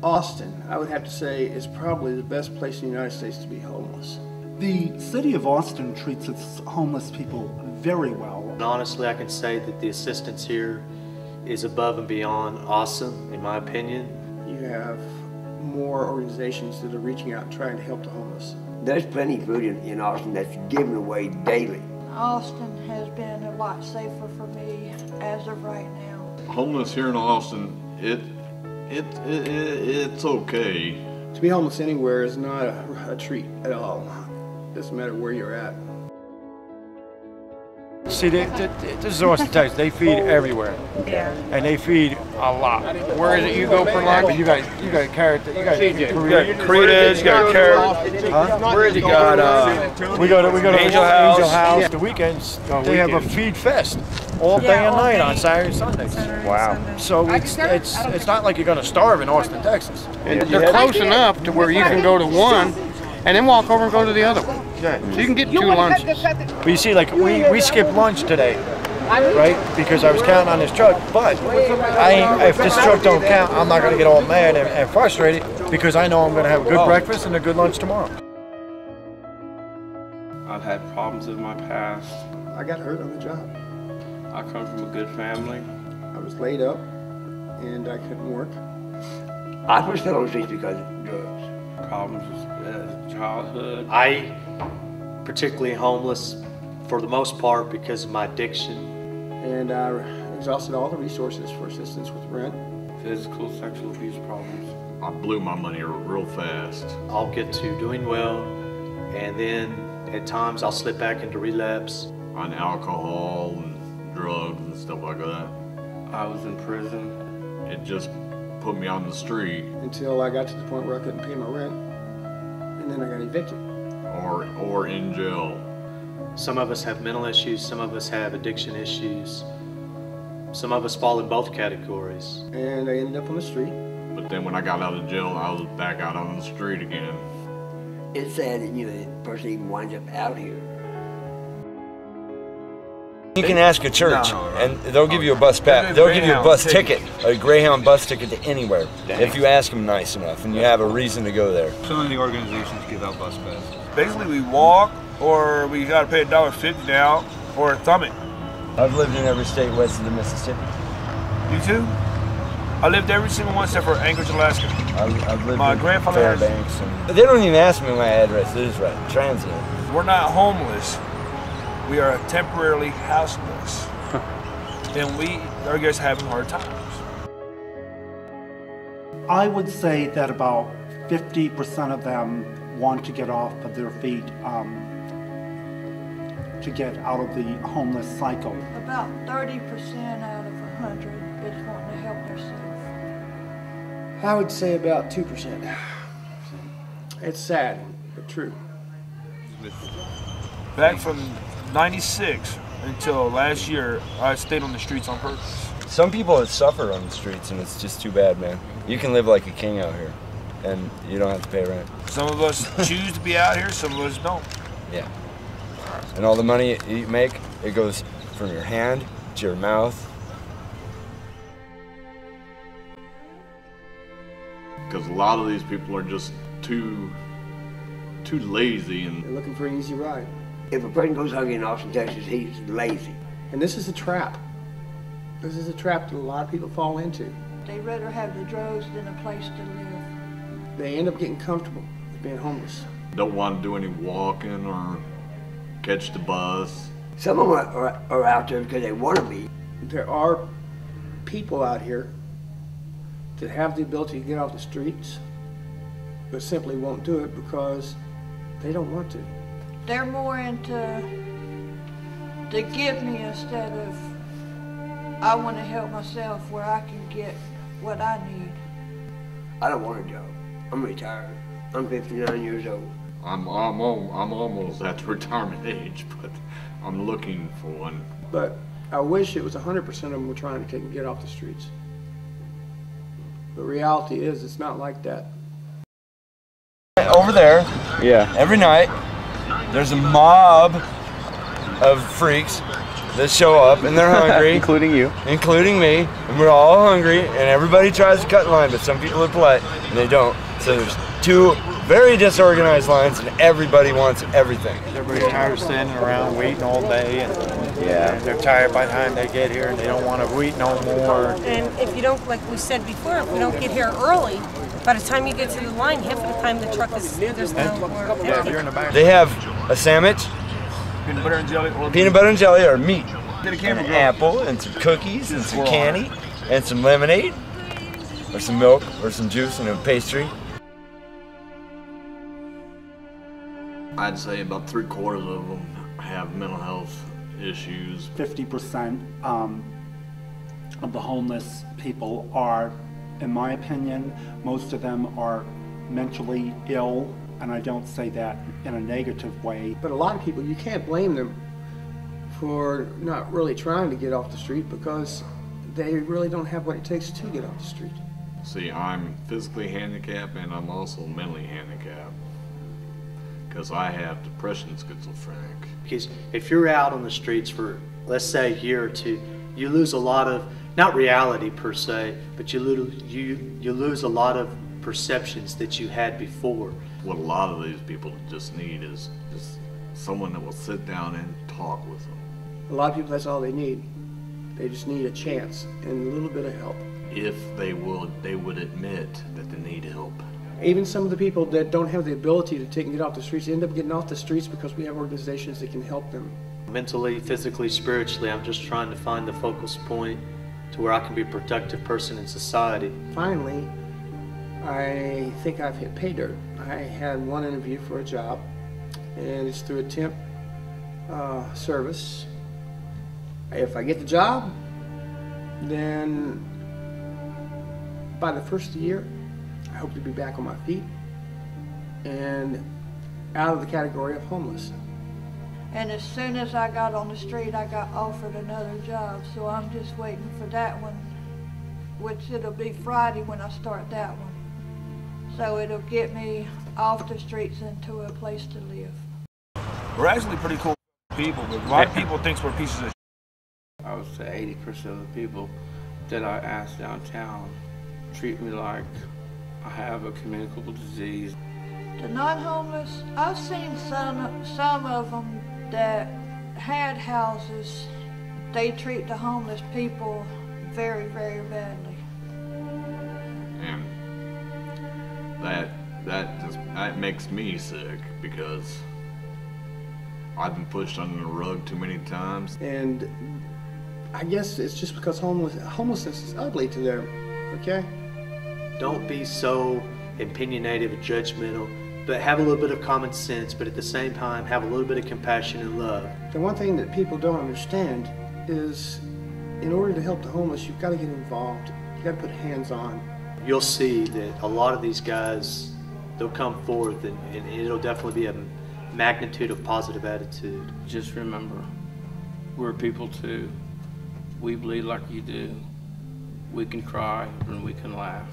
Austin, I would have to say, is probably the best place in the United States to be homeless. The city of Austin treats its homeless people very well. And honestly, I can say that the assistance here is above and beyond awesome, in my opinion. You have more organizations that are reaching out and trying to help the homeless. There's plenty of food in Austin that's given away daily. Austin has been a lot safer for me as of right now. Homeless here in Austin, it's okay. To be homeless anywhere is not a treat at all. Doesn't matter where you're at. See, this is Austin, Texas. They feed everywhere, and they feed a lot. Where is it you go for lunch? You got carrot. You got Caritas. You got carrot. Huh? Where is it? We go to Angel House. The weekends they have a feed fest all day and night on Saturday and Sundays. Wow. So it's not like you're going to starve in Austin, Texas. And they're close enough to where you can go to one and then walk over and go to the other one. So you can get 2 lunches. But you see, like, we skipped lunch today, right? Because I was counting on this truck. But if this truck don't count, I'm not going to get all mad and frustrated because I know I'm going to have a good breakfast and a good lunch tomorrow. I've had problems in my past. I got hurt on the job. I come from a good family. I was laid up and I couldn't work. I was still on the streets because of drugs. Problems as childhood. I particularly homeless for the most part because of my addiction. And I exhausted all the resources for assistance with rent. Physical, sexual abuse problems. I blew my money real fast. I'll get to doing well, and then at times I'll slip back into relapse. On alcohol and drugs and stuff like that. I was in prison. It just put me on the street. Until I got to the point where I couldn't pay my rent, and then I got evicted. Or in jail. Some of us have mental issues, some of us have addiction issues. Some of us fall in both categories. And I ended up on the street. But then when I got out of jail, I was back out on the street again. It's sad that, the person even winds up out here. You can ask a church, and they'll give you a bus pass. They'll give you a bus ticket, a Greyhound bus ticket to anywhere, if you ask them nice enough and you have a reason to go there. Some of the organizations give out bus passes. Basically, we walk, or we got to pay $1.50 now, or thumb it. I've lived in every state west of the Mississippi. You too? I lived every single one except for Anchorage, Alaska. I've lived my in grandfather Fairbanks. They don't even ask me my address. It is right, transient. We're not homeless. We are temporarily houseless. And our guys having hard times. I would say that about 50% of them want to get off of their feet to get out of the homeless cycle. About 30% out of 100 is wanting to help themselves. I would say about 2%. It's sad, but true. Back from 96 until last year, I stayed on the streets on purpose. Some people suffer on the streets, and it's just too bad, man. You can live like a king out here, and you don't have to pay rent. Some of us choose to be out here, some of us don't. Yeah. And all the money you make, it goes from your hand to your mouth. Because a lot of these people are just too lazy and they're looking for an easy ride. If a person goes hungry in Austin, Texas, he's lazy. And this is a trap. This is a trap that a lot of people fall into. They'd rather have the drugs than a place to live. They end up getting comfortable with being homeless. Don't want to do any walking or catch the bus. Some of them are out there because they want to be. There are people out here that have the ability to get off the streets, but simply won't do it because they don't want to. They're more into the give me instead of I want to help myself where I can get what I need. I don't want a job. I'm retired. I'm 59 years old. I'm almost at the retirement age, but I'm looking for one. But I wish it was 100% of them were trying to get off the streets. The reality is it's not like that. Over there, every night, there's a mob of freaks that show up and they're hungry. Including you. Including me. And we're all hungry and everybody tries to cut in line, but some people are polite and they don't. So there's two very disorganized lines and everybody wants everything. Everybody's tired of standing around waiting all day, and they're tired by the time they get here and they don't want to wait no more. And if you don't, like we said before, if we don't get here early, by the time you get to the line, half of the time the truck is, there's no more. Yeah, if you're in the back. They have a sandwich, Peanut butter and jelly, or meat, and an apple, and some cookies, and some candy, and some lemonade, or some milk, or some juice, and a pastry. I'd say about 3/4 of them have mental health issues. 50% of the homeless people are, in my opinion, most of them are mentally ill, and I don't say that in a negative way. But a lot of people, you can't blame them for not really trying to get off the street because they really don't have what it takes to get off the street. See, I'm physically handicapped and I'm also mentally handicapped because I have depression and schizophrenic. Because if you're out on the streets for, let's say, a year or two, you lose a lot of, not reality per se, but you lose a lot of perceptions that you had before. What a lot of these people just need is someone that will sit down and talk with them. A lot of people, that's all they need. They just need a chance and a little bit of help. If they would admit that they need help. Even some of the people that don't have the ability to take and get off the streets end up getting off the streets because we have organizations that can help them. Mentally, physically, spiritually, I'm just trying to find the focus point to where I can be a productive person in society. Finally, I think I've hit pay dirt. I had one interview for a job, and it's through a temp service. If I get the job, then by the first of the year, I hope to be back on my feet and out of the category of homeless. And as soon as I got on the street, I got offered another job, so I'm just waiting for that one, which it'll be Friday when I start that one. So it'll get me off the streets into a place to live. We're actually pretty cool people, but a lot of people think we're pieces of shit. I would say 80% of the people that I ask downtown treat me like I have a communicable disease. The non-homeless, I've seen some of them that had houses. They treat the homeless people very, very badly. And that makes me sick because I've been pushed under the rug too many times. And I guess it's just because homelessness is ugly to them, okay? Don't be so opinionated and judgmental, but have a little bit of common sense, but at the same time, have a little bit of compassion and love. The one thing that people don't understand is in order to help the homeless, you've got to get involved. You've got to put hands on. You'll see that a lot of these guys, they'll come forth and it'll definitely be a magnitude of positive attitude. Just remember, we're people too. We bleed like you do. We can cry and we can laugh.